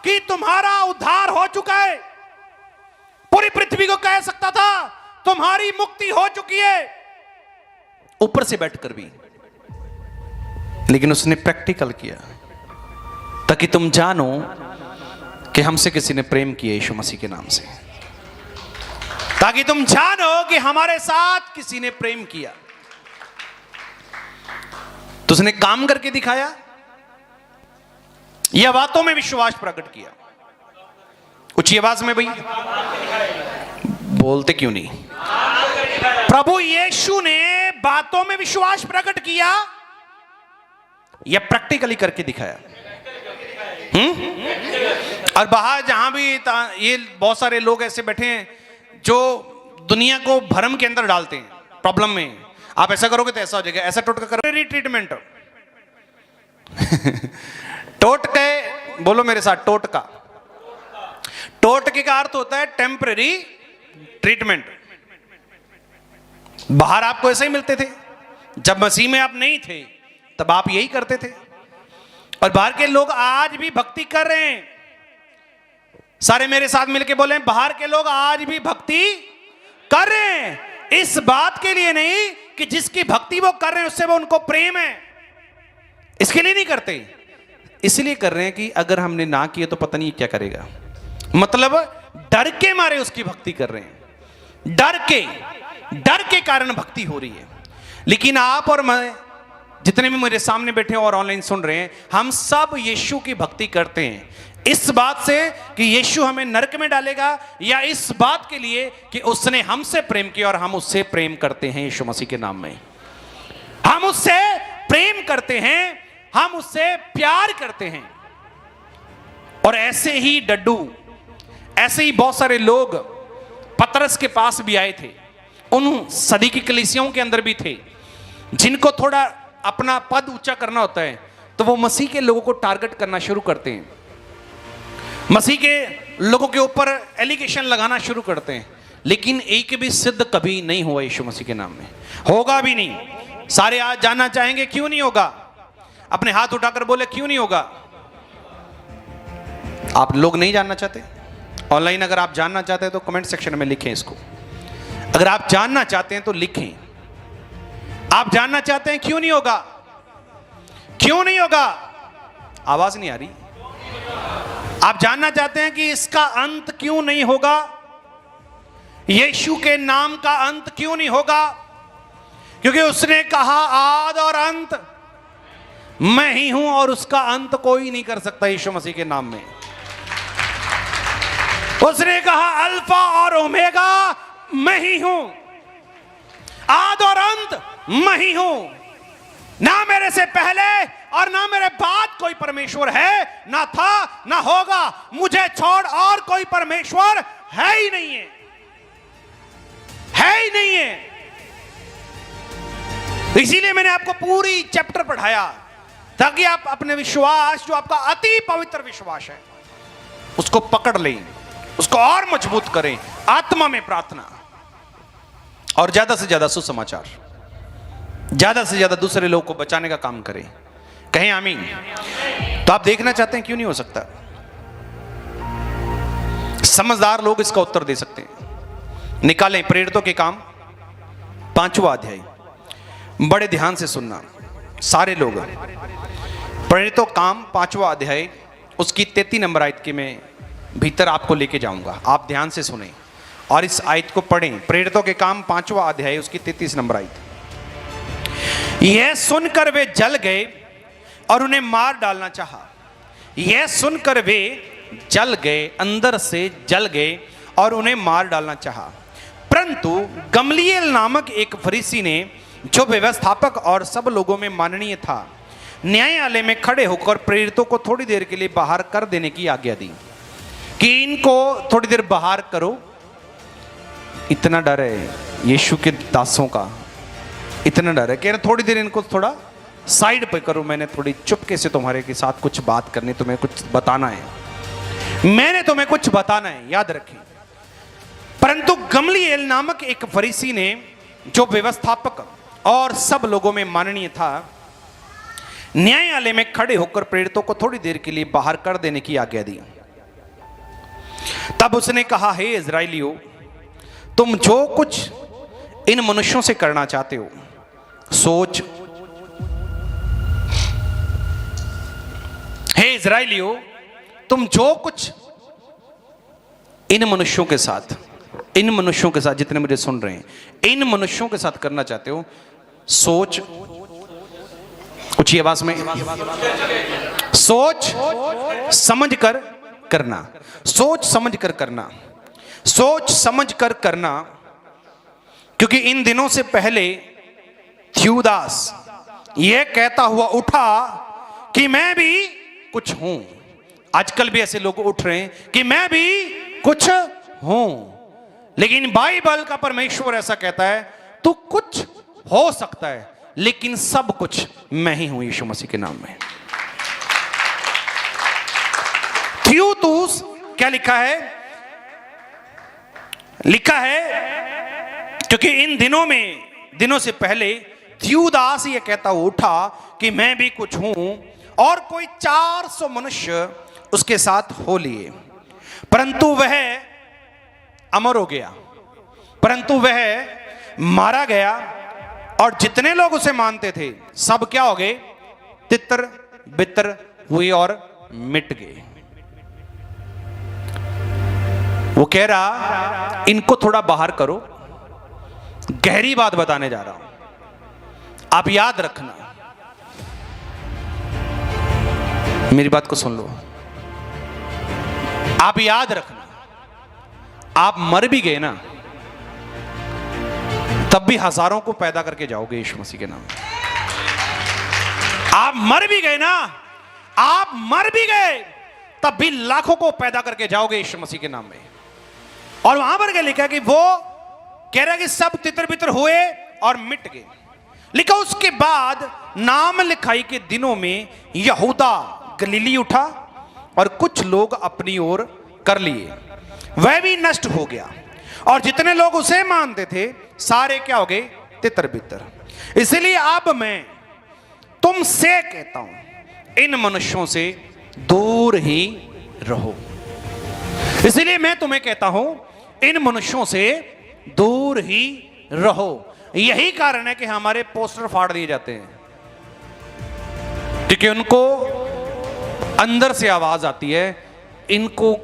कि तुम्हारा उद्धार हो चुका है। पूरी पृथ्वी को कह सकता था तुम्हारी मुक्ति हो चुकी है, ऊपर से बैठकर भी। लेकिन उसने प्रैक्टिकल किया ताकि तुम जानो कि हमसे किसी ने प्रेम किया यीशु मसीह के नाम से, ताकि तुम जानो कि हमारे साथ किसी ने प्रेम किया। तो उसने काम करके दिखाया या बातों में विश्वास प्रकट किया? ऊंची आवाज में भाई, बोलते क्यों नहीं? प्रभु यीशु ने बातों में विश्वास प्रकट किया या प्रैक्टिकली करके दिखाया? और बाहर जहां भी ये बहुत सारे लोग ऐसे बैठे हैं जो दुनिया को भ्रम के अंदर डालते हैं, प्रॉब्लम में। आप ऐसा करोगे तो ऐसा हो जाएगा, ऐसा टोटका करोगे ट्रीटमेंट। टोटके, बोलो मेरे साथ, टोटका। टोटके का अर्थ होता है टेम्परेरी ट्रीटमेंट। बाहर आपको ऐसे ही मिलते थे, जब मसीह में आप नहीं थे तब आप यही करते थे। और बाहर के लोग आज भी भक्ति कर रहे हैं। सारे मेरे साथ मिलके बोले, बाहर के लोग आज भी भक्ति कर रहे हैं। इस बात के लिए नहीं कि जिसकी भक्ति वो कर रहे हैं उससे वो उनको प्रेम है, इसके लिए नहीं करते। इसलिए कर रहे हैं कि अगर हमने ना किया तो पता नहीं क्या करेगा, मतलब डर के मारे उसकी भक्ति कर रहे हैं, डर के कारण भक्ति हो रही है। लेकिन आप और मैं, जितने भी मेरे सामने बैठे हैं और ऑनलाइन सुन रहे हैं, हम सब यीशु की भक्ति करते हैं इस बात से कि यीशु हमें नरक में डालेगा, या इस बात के लिए कि उसने हमसे प्रेम किया और हम उससे प्रेम करते हैं। यीशु मसीह के नाम में हम उससे प्रेम करते हैं, हम उससे प्यार करते हैं। और ऐसे ही डड्डू, ऐसे ही बहुत सारे लोग पतरस के पास भी आए थे, उन सदी की कलीसियाओं के अंदर भी थे, जिनको थोड़ा अपना पद ऊंचा करना होता है तो वो मसीह के लोगों को टारगेट करना शुरू करते हैं, मसीह के लोगों के ऊपर एलिगेशन लगाना शुरू करते हैं। लेकिन एक भी सिद्ध कभी नहीं हुआ यीशु मसीह के नाम में, होगा भी नहीं। सारे आज जानना चाहेंगे क्यों नहीं होगा? अपने हाथ उठाकर बोले क्यों नहीं होगा? आप लोग नहीं जानना चाहते? ऑनलाइन अगर आप जानना चाहते हैं तो कमेंट सेक्शन में लिखें इसको। अगर आप जानना चाहते हैं तो लिखें। आप जानना चाहते हैं क्यों नहीं होगा? क्यों नहीं होगा? आवाज नहीं आ रही। आप जानना चाहते हैं कि इसका अंत क्यों नहीं होगा? यीशु के नाम का अंत क्यों नहीं होगा? क्योंकि उसने कहा आद और अंत मैं ही हूं, और उसका अंत कोई नहीं कर सकता। यीशु मसीह के नाम में उसने कहा अल्फा और ओमेगा मैं ही हूं, आद और अंत मैं ही हूं, ना मेरे से पहले और ना मेरे बाद कोई परमेश्वर है, ना था ना होगा, मुझे छोड़ और कोई परमेश्वर है ही नहीं है, है ही नहीं है। इसीलिए मैंने आपको पूरी चैप्टर पढ़ाया ताकि आप अपने विश्वास, जो आपका अति पवित्र विश्वास है, उसको पकड़ लें, उसको और मजबूत करें, आत्मा में प्रार्थना और ज्यादा से ज्यादा सुसमाचार, ज्यादा से ज्यादा दूसरे लोगों को बचाने का काम करें। कहें आमीन। तो आप देखना चाहते हैं क्यों नहीं हो सकता? समझदार लोग इसका उत्तर दे सकते हैं। निकालें प्रेरितों के काम 5वां अध्याय, बड़े ध्यान से सुनना सारे लोग। प्रेरितों काम 5वां अध्याय, उसकी 33 नंबर आयत के मैं भीतर आपको लेके जाऊंगा। आप ध्यान से सुने और इस आयत को पढ़ें। प्रेरितों के काम 5वां अध्याय, उसकी 33 नंबर आयत। यह सुनकर वे जल गए और उन्हें मार डालना चाहा। यह सुनकर वे जल गए, अंदर से जल गए और उन्हें मार डालना चाहा। परंतु गमलीएल नामक एक फरीसी ने, जो व्यवस्थापक और सब लोगों में माननीय था, न्यायालय में खड़े होकर प्रेरितों को थोड़ी देर के लिए बाहर कर देने की आज्ञा दी कि इनको थोड़ी देर बाहर करो। इतना डर है यीशु के दासों का, इतना डर है कि थोड़ी देर इनको थोड़ा साइड पे करो, मैंने थोड़ी चुपके से तुम्हारे के साथ कुछ बात करनी, तुम्हें कुछ बताना है, मैंने तुम्हें कुछ बताना है, याद रखें। परंतु गमलीएल नामक एक फरीसी ने, जो व्यवस्थापक और सब लोगों में माननीय था, न्यायालय में खड़े होकर प्रेरितों को थोड़ी देर के लिए बाहर कर देने की आज्ञा दी। तब उसने कहा, हे इस्राएलियों, तुम जो कुछ इन मनुष्यों से करना चाहते हो, सोच। हे इस्राएलियों, तुम जो कुछ इन मनुष्यों के साथ, इन मनुष्यों के साथ, जितने मुझे सुन रहे हैं, इन मनुष्यों के साथ करना चाहते हो, सोच। ऊंची आवाज में सोच समझ कर करना, सोच समझ कर करना, सोच समझ कर करना। क्योंकि इन दिनों से पहले थ्यूदास यह कहता हुआ उठा कि मैं भी कुछ हूं। आजकल भी ऐसे लोग उठ रहे हैं कि मैं भी कुछ हूं, लेकिन बाइबल का परमेश्वर ऐसा कहता है, तू कुछ हो सकता है लेकिन सब कुछ मैं ही हूं, यीशु मसीह के नाम में। थ्यूतुस क्या लिखा है? लिखा है क्योंकि इन दिनों से पहले थ्यूदास ये कहता हुआ उठा कि मैं भी कुछ हूं, और कोई 400 मनुष्य उसके साथ हो लिए, परंतु वह अमर हो गया, परंतु वह मारा गया और जितने लोग उसे मानते थे सब क्या हो गए? तितर बितर हुए और मिट गए। वो कह रहा इनको थोड़ा बाहर करो, गहरी बात बताने जा रहा हूं, आप याद रखना, मेरी बात को सुन लो, आप याद रखना, आप मर भी गए ना तब भी हजारों को पैदा करके जाओगे यीशु मसीह के नाम में। आप मर भी गए ना, आप मर भी गए तब भी लाखों को पैदा करके जाओगे यीशु मसीह के नाम में। और वहां पर क्या लिखा कि वो कह रहा कि सब तितर बितर हुए और मिट गए। लिखा उसके बाद नाम लिखाई के दिनों में यहूदा गलीली उठा और कुछ लोग अपनी ओर कर लिए, वह भी नष्ट हो गया और जितने लोग उसे मानते थे सारे क्या हो गए? तितर बितर। इसलिए अब मैं तुमसे कहता हूं इन मनुष्यों से दूर ही रहो। इसलिए मैं तुम्हें कहता हूं इन मनुष्यों से दूर ही रहो। यही कारण है कि हमारे पोस्टर फाड़ दिए जाते हैं, क्योंकि उनको अंदर से आवाज आती है इनको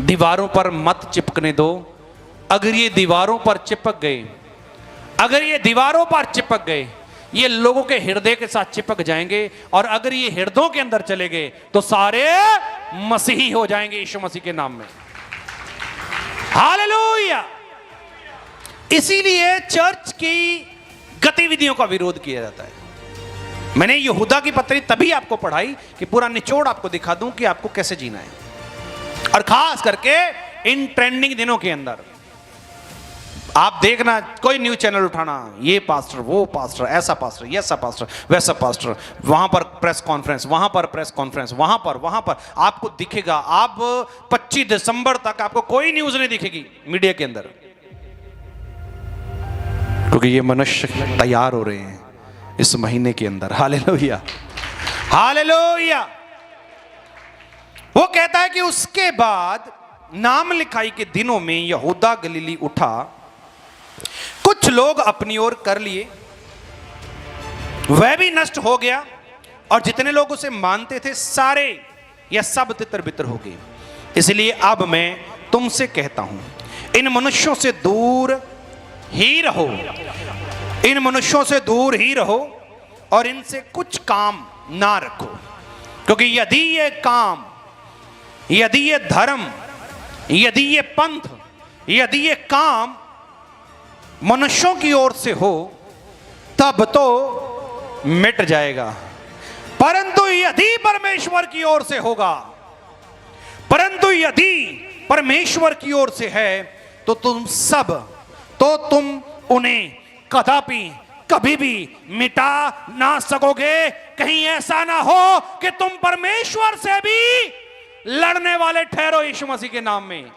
दीवारों पर मत चिपकने दो। अगर ये दीवारों पर चिपक गए, अगर ये दीवारों पर चिपक गए, ये लोगों के हृदय के साथ चिपक जाएंगे और अगर ये हृदयों के अंदर चले गए तो सारे मसीही हो जाएंगे यीशु मसीह के नाम में। हालेलुया। इसीलिए चर्च की गतिविधियों का विरोध किया जाता है। मैंने यहूदा की पत्री तभी आपको पढ़ाई कि पूरा निचोड़ आपको दिखा दूं कि आपको कैसे जीना है, और खास करके इन ट्रेंडिंग दिनों के अंदर आप देखना, कोई न्यूज चैनल उठाना, ये पास्टर, वो पास्टर, ऐसा पास्टर, ऐसा पास्टर, वैसा पास्टर, वहां पर प्रेस कॉन्फ्रेंस, वहां पर प्रेस कॉन्फ्रेंस, वहां पर आपको दिखेगा। आप 25 दिसंबर तक आपको कोई न्यूज नहीं दिखेगी मीडिया के अंदर, क्योंकि ये मनुष्य तैयार हो रहे हैं इस महीने के अंदर। Hallelujah, hallelujah. वो कहता है कि उसके बाद नाम लिखाई के दिनों में यहूदा गलीली उठा, कुछ लोग अपनी ओर कर लिए, वह भी नष्ट हो गया और जितने लोग उसे मानते थे सारे या सब तितर बितर हो गए। इसलिए अब मैं तुमसे कहता हूं इन मनुष्यों से दूर ही रहो, इन मनुष्यों से दूर ही रहो और इनसे कुछ काम ना रखो, क्योंकि यदि ये काम, यदि ये धर्म, यदि ये पंथ, यदि ये काम मनुष्यों की ओर से हो तब तो मिट जाएगा, परंतु यदि परमेश्वर की ओर से होगा, परंतु यदि परमेश्वर की ओर से है तो तुम उन्हें कदापि कभी भी मिटा ना सकोगे। कहीं ऐसा ना हो कि तुम परमेश्वर से भी लड़ने वाले ठहरो यीशु मसीह के नाम में।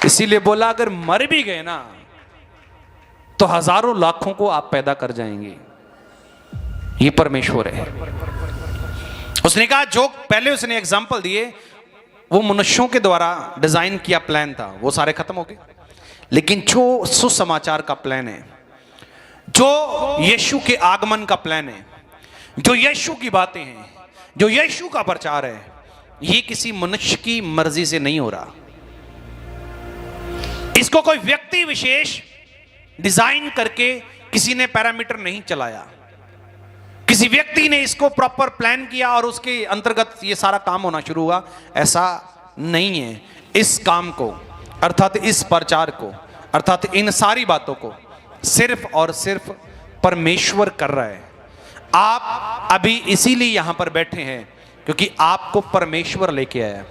इसीलिए बोला अगर मर भी गए ना तो हजारों लाखों को आप पैदा कर जाएंगे। ये परमेश्वर है। उसने कहा जो पहले उसने एग्जाम्पल दिए वो मनुष्यों के द्वारा डिजाइन किया प्लान था, वो सारे खत्म हो गए। लेकिन जो सुसमाचार का प्लान है, जो यीशु के आगमन का प्लान है, जो यीशु की बातें हैं, जो यीशु का प्रचार है, ये किसी मनुष्य की मर्जी से नहीं हो रहा। इसको कोई व्यक्ति विशेष डिजाइन करके किसी ने पैरामीटर नहीं चलाया, किसी व्यक्ति ने इसको प्रॉपर प्लान किया और उसके अंतर्गत ये सारा काम होना शुरू हुआ। ऐसा नहीं है। इस काम को अर्थात इस प्रचार को अर्थात इन सारी बातों को सिर्फ और सिर्फ परमेश्वर कर रहा है। आप अभी इसीलिए यहां पर बैठे हैं क्योंकि आपको परमेश्वर लेके आया।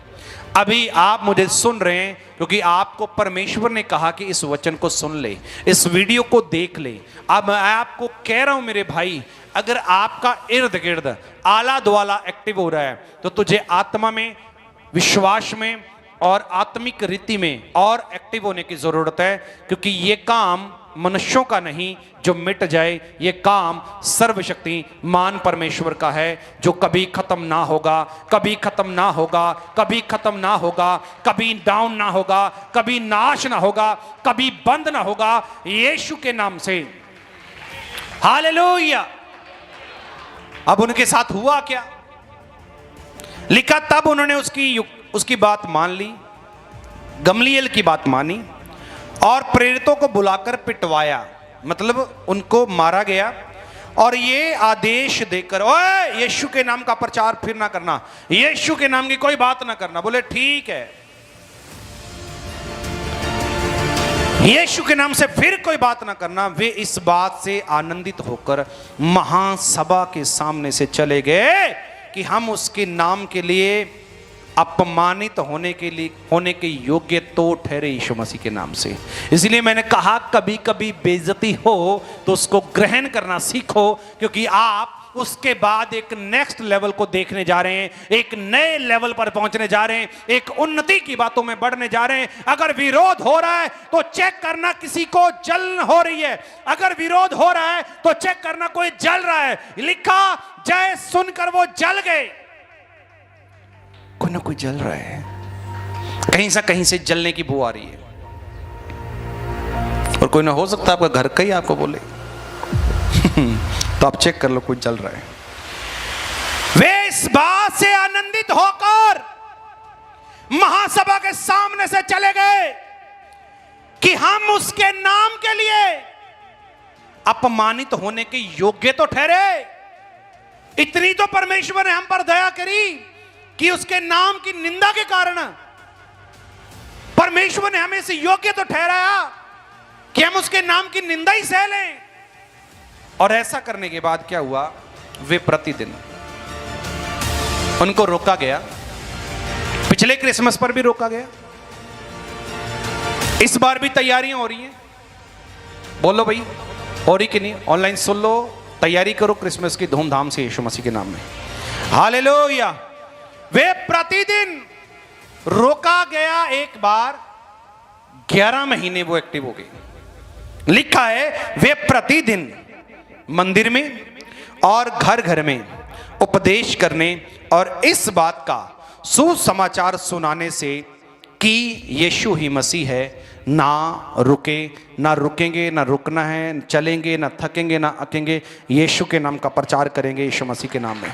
अभी आप मुझे सुन रहे हैं क्योंकि आपको परमेश्वर ने कहा कि इस वचन को सुन ले, इस वीडियो को देख ले। अब मैं आपको कह रहा हूं मेरे भाई, अगर आपका इर्द गिर्द आला द्वाला एक्टिव हो रहा है तो तुझे आत्मा में, विश्वास में और आत्मिक रीति में और एक्टिव होने की जरूरत है, क्योंकि ये काम मनुष्यों का नहीं जो मिट जाए, ये काम सर्वशक्तिमान परमेश्वर का है जो कभी खत्म ना होगा, कभी खत्म ना होगा, कभी खत्म ना होगा, कभी डाउन ना होगा, कभी नाश ना होगा, कभी बंद ना होगा, यीशु के नाम से। हालेलुया। अब उनके साथ हुआ क्या? लिखा तब उन्होंने उसकी बात मान ली, गमलीएल की बात मानी और प्रेरितों को बुलाकर पिटवाया, मतलब उनको मारा गया और ये आदेश देकर, ओए यीशु के नाम का प्रचार फिर ना करना, यीशु के नाम की कोई बात ना करना। बोले ठीक है, यीशु के नाम से फिर कोई बात ना करना। वे इस बात से आनंदित होकर महासभा के सामने से चले गए कि हम उसके नाम के लिए अपमानित होने के योग्य तो ठहरे यीशु मसीह के नाम से। इसलिए मैंने कहा कभी कभी बेइज्जती हो तो उसको ग्रहण करना सीखो, क्योंकि आप उसके बाद एक नेक्स्ट लेवल को देखने जा रहे हैं, एक नए लेवल पर पहुंचने जा रहे हैं, एक उन्नति की बातों में बढ़ने जा रहे हैं। अगर विरोध हो रहा है तो चेक करना किसी को जलन हो रही है, अगर विरोध हो रहा है तो चेक करना कोई जल रहा है। लिखा जय सुनकर वो जल गए, कोई ना कोई जल रहा है, कहीं से जलने की बू आ रही है। और कोई ना हो सकता आपका घर का ही आपको बोले तो आप चेक कर लो कोई जल रहा है। वे इस बात से आनंदित होकर महासभा के सामने से चले गए कि हम उसके नाम के लिए अपमानित होने के योग्य तो ठहरे। इतनी तो परमेश्वर ने हम पर दया करी कि उसके नाम की निंदा के कारण परमेश्वर ने हमें इसे योग्य तो ठहराया कि हम उसके नाम की निंदा ही सह लें। और ऐसा करने के बाद क्या हुआ, वे प्रतिदिन, उनको रोका गया, पिछले क्रिसमस पर भी रोका गया, इस बार भी तैयारियां हो रही हैं। बोलो भाई हो रही कि नहीं? ऑनलाइन सुन लो, तैयारी करो क्रिसमस की धूमधाम से यीशु मसीह के नाम में। हालेलुया। वे प्रतिदिन रोका गया, एक बार 11 महीने वो एक्टिव हो गई। लिखा है वे प्रतिदिन मंदिर में और घर घर में उपदेश करने और इस बात का सुसमाचार सुनाने से कि यीशु ही मसीह है, ना रुके, ना रुकेंगे, ना रुकना है, चलेंगे, ना थकेंगे, ना अकेंगे, यीशु के नाम का प्रचार करेंगे, यीशु मसीह के नाम में।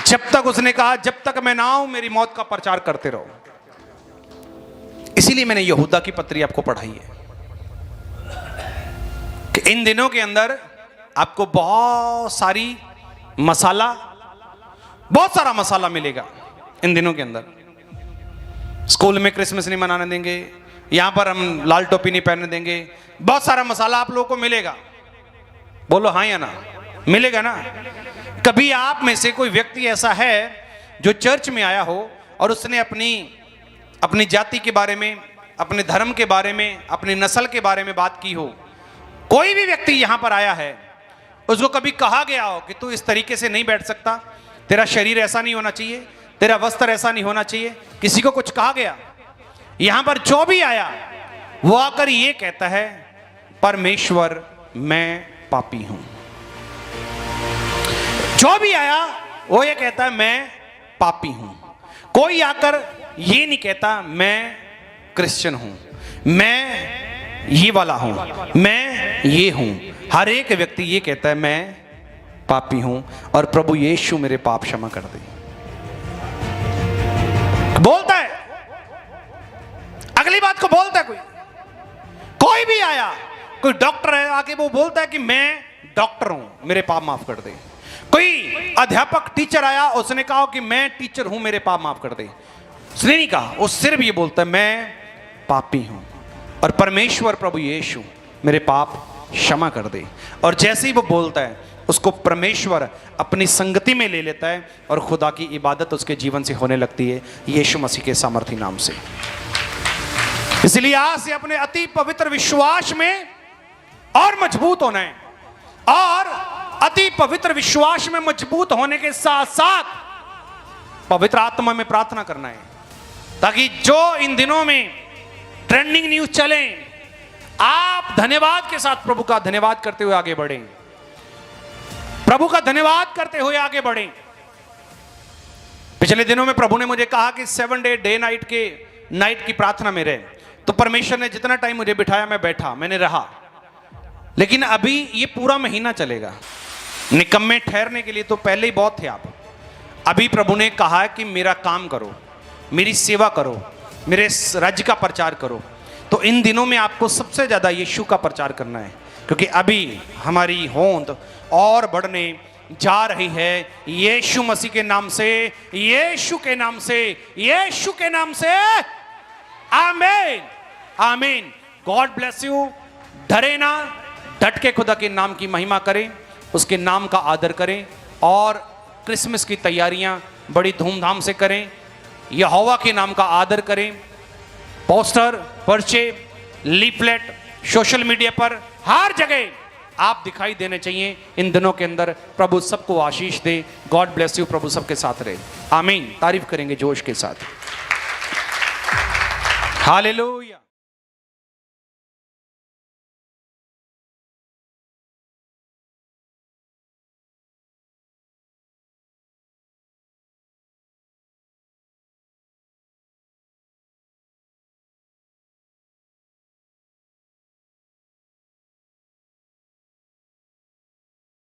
जब तक उसने कहा जब तक मैं ना आऊं मेरी मौत का प्रचार करते रहो। इसीलिए मैंने यहूदा की पत्री आपको पढ़ाई है कि इन दिनों के अंदर आपको बहुत सारा मसाला मिलेगा। इन दिनों के अंदर स्कूल में क्रिसमस नहीं मनाने देंगे, यहां पर हम लाल टोपी नहीं पहनने देंगे, बहुत सारा मसाला आप लोगों को मिलेगा। बोलो हाँ या ना? मिलेगा ना? कभी आप में से कोई व्यक्ति ऐसा है जो चर्च में आया हो और उसने अपनी जाति के बारे में, अपने धर्म के बारे में, अपनी नस्ल के बारे में बात की हो? कोई भी व्यक्ति यहां पर आया है, उसको कभी कहा गया हो कि तू इस तरीके से नहीं बैठ सकता, तेरा शरीर ऐसा नहीं होना चाहिए, तेरा वस्त्र ऐसा नहीं होना चाहिए? किसी को कुछ कहा गया? यहां पर जो भी आया वो आकर ये कहता है परमेश्वर मैं पापी हूं। जो भी आया वो ये कहता है मैं पापी हूं। कोई आकर ये नहीं कहता मैं क्रिश्चियन हूं, मैं ये वाला हूं, मैं ये हूं। हर एक व्यक्ति ये कहता है मैं पापी हूं और प्रभु यीशु मेरे पाप क्षमा कर दे। बोलता है, अगली बात को बोलता है। कोई भी आया, कोई डॉक्टर है आके वो बोलता है कि मैं डॉक्टर हूं, मेरे पाप माफ कर दे। कोई अध्यापक टीचर आया, उसने कहा कि मैं टीचर हूं, मेरे पाप माफ कर दे। उसने नहीं कहा, वो सिर्फ ये बोलता है मैं पापी हूं और परमेश्वर प्रभु यीशु मेरे पाप क्षमा कर दे। और जैसे ही वो बोलता है उसको परमेश्वर अपनी संगति में ले लेता है और खुदा की इबादत उसके जीवन से होने लगती है यीशु मसीह के सामर्थी नाम से। इसलिए आज से अपने अति पवित्र विश्वास में और मजबूत होना है और अति पवित्र विश्वास में मजबूत होने के साथ साथ पवित्र आत्मा में प्रार्थना करना है, ताकि जो इन दिनों में ट्रेंडिंग न्यूज चले, आप धन्यवाद के साथ प्रभु का धन्यवाद करते हुए आगे बढ़ें, प्रभु का धन्यवाद करते हुए आगे बढ़ें। पिछले दिनों में प्रभु ने मुझे कहा कि 7 डे नाइट की प्रार्थना में रहे, तो परमेश्वर ने जितना टाइम मुझे बिठाया मैं बैठा, मैंने रहा। लेकिन अभी ये पूरा महीना चलेगा। निकम्मे ठहरने के लिए तो पहले ही बहुत थे आप। अभी प्रभु ने कहा कि मेरा काम करो, मेरी सेवा करो, मेरे राज्य का प्रचार करो। तो इन दिनों में आपको सबसे ज्यादा यीशु का प्रचार करना है, क्योंकि अभी हमारी होंद और बढ़ने जा रही है। यीशु मसीह के नाम से, यीशु के नाम से, यीशु के नाम से, आमीन आमीन। God bless you. डरे ना, डट के खुदा के नाम की महिमा करें, उसके नाम का आदर करें और क्रिसमस की तैयारियां बड़ी धूमधाम से करें। यहोवा के नाम का आदर करें। पोस्टर, पर्चे, लीफलेट, सोशल मीडिया पर हर जगह आप दिखाई देने चाहिए इन दिनों के अंदर। प्रभु सबको आशीष दे। God bless you. प्रभु सबके साथ रहे। आमीन। तारीफ करेंगे जोश के साथ। हालेलुया।